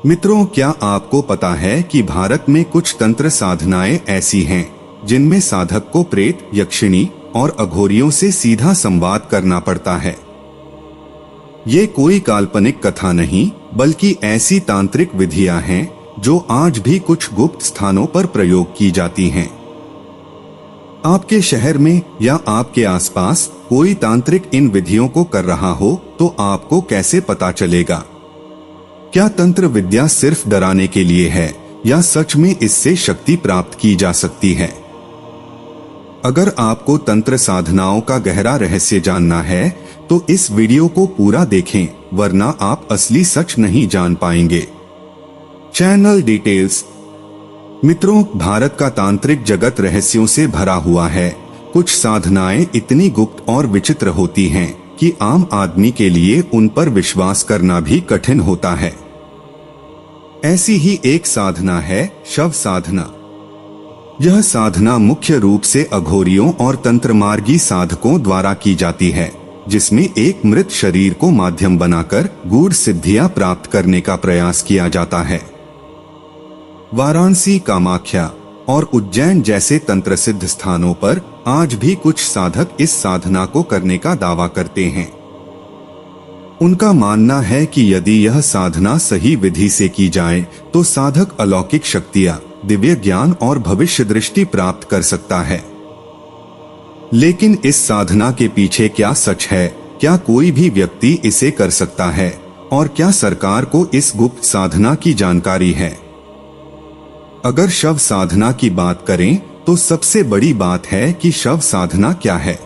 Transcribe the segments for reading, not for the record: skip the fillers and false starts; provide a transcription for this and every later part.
मित्रों, क्या आपको पता है कि भारत में कुछ तंत्र साधनाएं ऐसी हैं जिनमें साधक को प्रेत, यक्षिणी और अघोरियों से सीधा संवाद करना पड़ता है। ये कोई काल्पनिक कथा नहीं, बल्कि ऐसी तांत्रिक विधियां हैं जो आज भी कुछ गुप्त स्थानों पर प्रयोग की जाती हैं। आपके शहर में या आपके आसपास कोई तांत्रिक इन विधियों को कर रहा हो तो आपको कैसे पता चलेगा? क्या तंत्र विद्या सिर्फ डराने के लिए है या सच में इससे शक्ति प्राप्त की जा सकती है? अगर आपको तंत्र साधनाओं का गहरा रहस्य जानना है तो इस वीडियो को पूरा देखें, वरना आप असली सच नहीं जान पाएंगे। Channel details. मित्रों, भारत का तांत्रिक जगत रहस्यों से भरा हुआ है। कुछ साधनाएं इतनी गुप्त और विचित्र होती हैं कि आम आदमी के लिए उन पर विश्वास करना भी कठिन होता है। ऐसी ही एक साधना है शव साधना। यह साधना मुख्य रूप से अघोरियों और तंत्रमार्गी साधकों द्वारा की जाती है, जिसमें एक मृत शरीर को माध्यम बनाकर गूढ़ सिद्धियां प्राप्त करने का प्रयास किया जाता है। वाराणसी, कामाख्या और उज्जैन जैसे तंत्र सिद्ध स्थानों पर आज भी कुछ साधक इस साधना को करने का दावा करते हैं। उनका मानना है कि यदि यह साधना सही विधि से की जाए तो साधक अलौकिक शक्तियां, दिव्य ज्ञान और भविष्य दृष्टि प्राप्त कर सकता है। लेकिन इस साधना के पीछे क्या सच है? क्या कोई भी व्यक्ति इसे कर सकता है? और क्या सरकार को इस गुप्त साधना की जानकारी है? अगर शव साधना की बात करें तो सबसे बड़ी बात है कि शव साधना क्या है।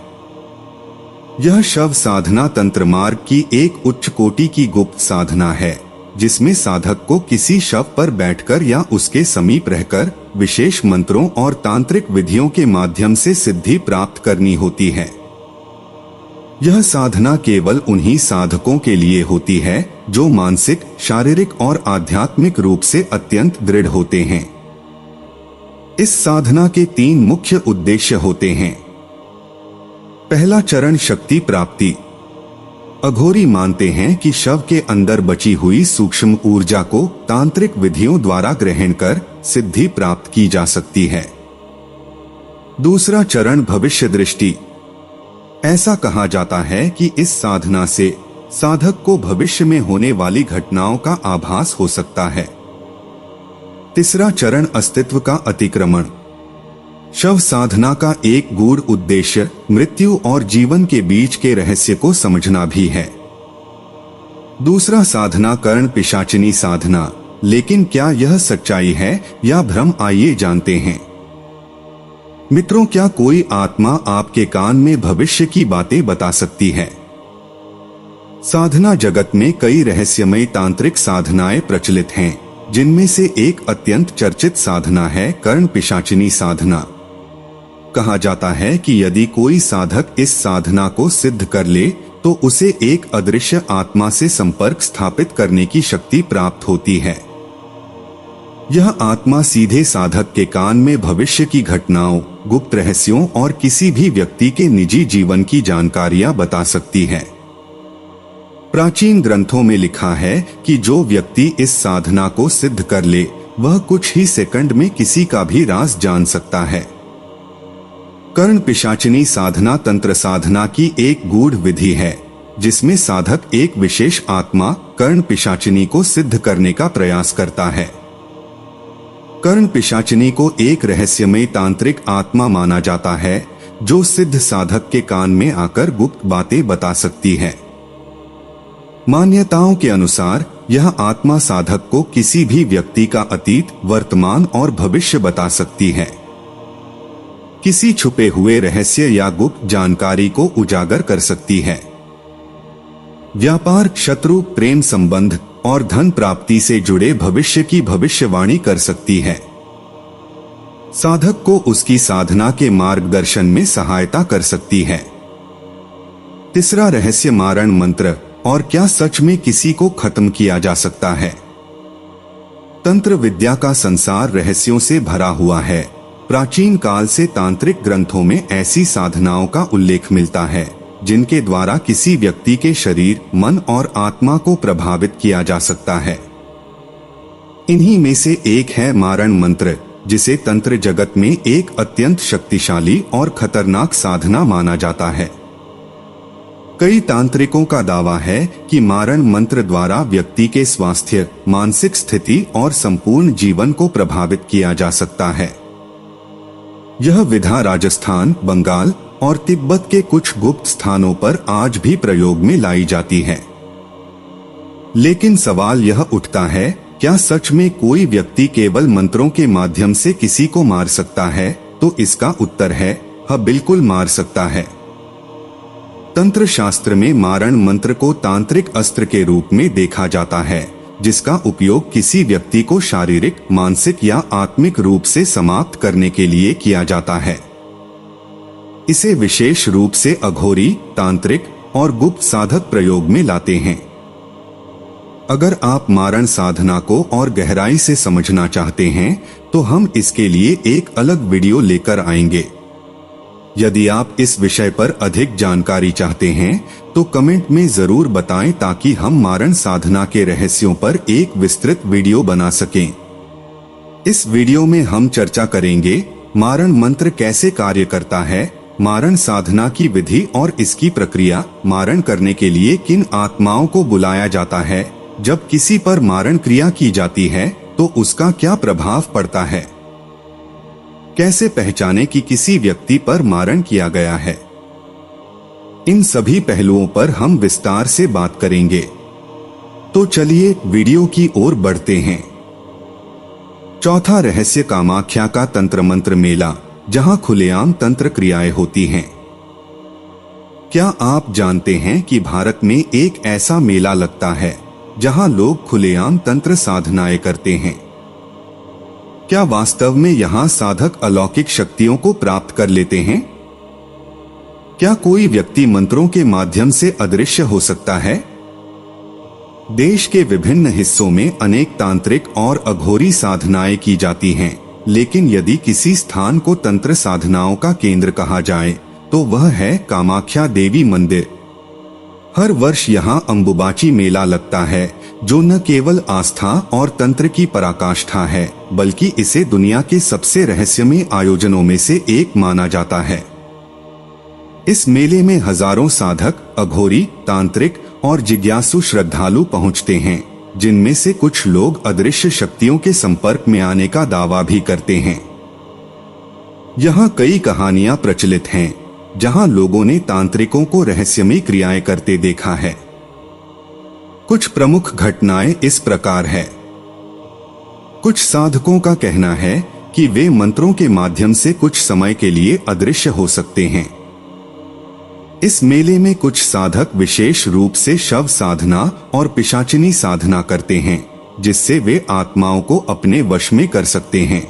यह शव साधना तंत्र मार्ग की एक उच्च कोटि की गुप्त साधना है, जिसमें साधक को किसी शव पर बैठकर या उसके समीप रहकर विशेष मंत्रों और तांत्रिक विधियों के माध्यम से सिद्धि प्राप्त करनी होती है। यह साधना केवल उन्हीं साधकों के लिए होती है जो मानसिक, शारीरिक और आध्यात्मिक रूप से अत्यंत दृढ़ होते हैं। इस साधना के 3 मुख्य उद्देश्य होते हैं। पहला चरण शक्ति प्राप्ति। अघोरी मानते हैं कि शव के अंदर बची हुई सूक्ष्म ऊर्जा को तांत्रिक विधियों द्वारा ग्रहण कर सिद्धि प्राप्त की जा सकती है। दूसरा चरण भविष्य दृष्टि। ऐसा कहा जाता है कि इस साधना से साधक को भविष्य में होने वाली घटनाओं का आभास हो सकता है। तीसरा चरण अस्तित्व का अतिक्रमण। शव साधना का एक गूढ़ उद्देश्य मृत्यु और जीवन के बीच के रहस्य को समझना भी है। दूसरा साधना कर्ण पिशाचिनी साधना। लेकिन क्या यह सच्चाई है या भ्रम? आइए जानते हैं। मित्रों, क्या कोई आत्मा आपके कान में भविष्य की बातें बता सकती है? साधना जगत में कई रहस्यमय तांत्रिक साधनाएं प्रचलित हैं, जिनमें से एक अत्यंत चर्चित साधना है कर्ण पिशाचिनी साधना। कहा जाता है कि यदि कोई साधक इस साधना को सिद्ध कर ले तो उसे एक अदृश्य आत्मा से संपर्क स्थापित करने की शक्ति प्राप्त होती है। यह आत्मा सीधे साधक के कान में भविष्य की घटनाओं, गुप्त रहस्यों और किसी भी व्यक्ति के निजी जीवन की जानकारियां बता सकती है। प्राचीन ग्रंथों में लिखा है कि जो व्यक्ति इस साधना को सिद्ध कर ले वह कुछ ही सेकंड में किसी का भी राज जान सकता है। कर्ण पिशाचिनी साधना तंत्र साधना की एक गूढ़ विधि है, जिसमें साधक एक विशेष आत्मा कर्ण पिशाचिनी को सिद्ध करने का प्रयास करता है। कर्ण पिशाचिनी को एक रहस्यमय तांत्रिक आत्मा माना जाता है जो सिद्ध साधक के कान में आकर गुप्त बातें बता सकती है। मान्यताओं के अनुसार यह आत्मा साधक को किसी भी व्यक्ति का अतीत, वर्तमान और भविष्य बता सकती है। किसी छुपे हुए रहस्य या गुप्त जानकारी को उजागर कर सकती है। व्यापार, शत्रु, प्रेम संबंध और धन प्राप्ति से जुड़े भविष्य की भविष्यवाणी कर सकती है। साधक को उसकी साधना के मार्गदर्शन में सहायता कर सकती है। तीसरा रहस्य मारण मंत्र। और क्या सच में किसी को खत्म किया जा सकता है? तंत्र विद्या का संसार रहस्यों से भरा हुआ है। प्राचीन काल से तांत्रिक ग्रंथों में ऐसी साधनाओं का उल्लेख मिलता है जिनके द्वारा किसी व्यक्ति के शरीर, मन और आत्मा को प्रभावित किया जा सकता है। इन्हीं में से एक है मारण मंत्र, जिसे तंत्र जगत में एक अत्यंत शक्तिशाली और खतरनाक साधना माना जाता है। कई तांत्रिकों का दावा है कि मारण मंत्र द्वारा व्यक्ति के स्वास्थ्य, मानसिक स्थिति और संपूर्ण जीवन को प्रभावित किया जा सकता है। यह विधा राजस्थान, बंगाल और तिब्बत के कुछ गुप्त स्थानों पर आज भी प्रयोग में लाई जाती है। लेकिन सवाल यह उठता है, क्या सच में कोई व्यक्ति केवल मंत्रों के माध्यम से किसी को मार सकता है? तो इसका उत्तर है हाँ, बिल्कुल मार सकता है। तंत्र शास्त्र में मारण मंत्र को तांत्रिक अस्त्र के रूप में देखा जाता है, जिसका उपयोग किसी व्यक्ति को शारीरिक, मानसिक या आत्मिक रूप से समाप्त करने के लिए किया जाता है। इसे विशेष रूप से अघोरी, तांत्रिक और गुप्त साधक प्रयोग में लाते हैं। अगर आप मारण साधना को और गहराई से समझना चाहते हैं तो हम इसके लिए एक अलग वीडियो लेकर आएंगे। यदि आप इस विषय पर अधिक जानकारी चाहते हैं तो कमेंट में जरूर बताएं, ताकि हम मारण साधना के रहस्यों पर एक विस्तृत वीडियो बना सकें। इस वीडियो में हम चर्चा करेंगे मारण मंत्र कैसे कार्य करता है, मारण साधना की विधि और इसकी प्रक्रिया, मारण करने के लिए किन आत्माओं को बुलाया जाता है, जब किसी पर मारण क्रिया की जाती है तो उसका क्या प्रभाव पड़ता है, कैसे पहचाने कि किसी व्यक्ति पर मारण किया गया है। इन सभी पहलुओं पर हम विस्तार से बात करेंगे। तो चलिए वीडियो की ओर बढ़ते हैं। चौथा रहस्य, कामाख्या का तंत्र मंत्र मेला, जहां खुलेआम तंत्र क्रियाएं होती हैं। क्या आप जानते हैं कि भारत में एक ऐसा मेला लगता है जहां लोग खुलेआम तंत्र साधनाएं करते हैं? क्या वास्तव में यहां साधक अलौकिक शक्तियों को प्राप्त कर लेते हैं? क्या कोई व्यक्ति मंत्रों के माध्यम से अदृश्य हो सकता है? देश के विभिन्न हिस्सों में अनेक तांत्रिक और अघोरी साधनाएं की जाती हैं, लेकिन यदि किसी स्थान को तंत्र साधनाओं का केंद्र कहा जाए तो वह है कामाख्या देवी मंदिर। हर वर्ष यहाँ अंबुबाची मेला लगता है, जो न केवल आस्था और तंत्र की पराकाष्ठा है, बल्कि इसे दुनिया के सबसे रहस्यमय आयोजनों में से एक माना जाता है। इस मेले में हजारों साधक, अघोरी, तांत्रिक और जिज्ञासु श्रद्धालु पहुँचते हैं, जिनमें से कुछ लोग अदृश्य शक्तियों के संपर्क में आने का दावा भी करते हैं। यहाँ कई कहानियां प्रचलित हैं, जहां लोगों ने तांत्रिकों को रहस्यमय क्रियाएं करते देखा है। कुछ प्रमुख घटनाएं इस प्रकार है। कुछ साधकों का कहना है कि वे मंत्रों के माध्यम से कुछ समय के लिए अदृश्य हो सकते हैं। इस मेले में कुछ साधक विशेष रूप से शव साधना और पिशाचिनी साधना करते हैं, जिससे वे आत्माओं को अपने वश में कर सकते हैं।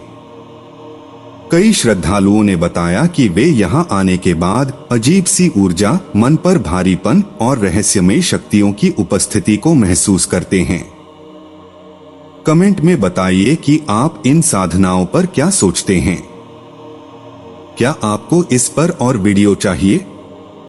कई श्रद्धालुओं ने बताया कि वे यहां आने के बाद अजीब सी ऊर्जा, मन पर भारीपन और रहस्यमय शक्तियों की उपस्थिति को महसूस करते हैं। कमेंट में बताइए कि आप इन साधनाओं पर क्या सोचते हैं। क्या आपको इस पर और वीडियो चाहिए?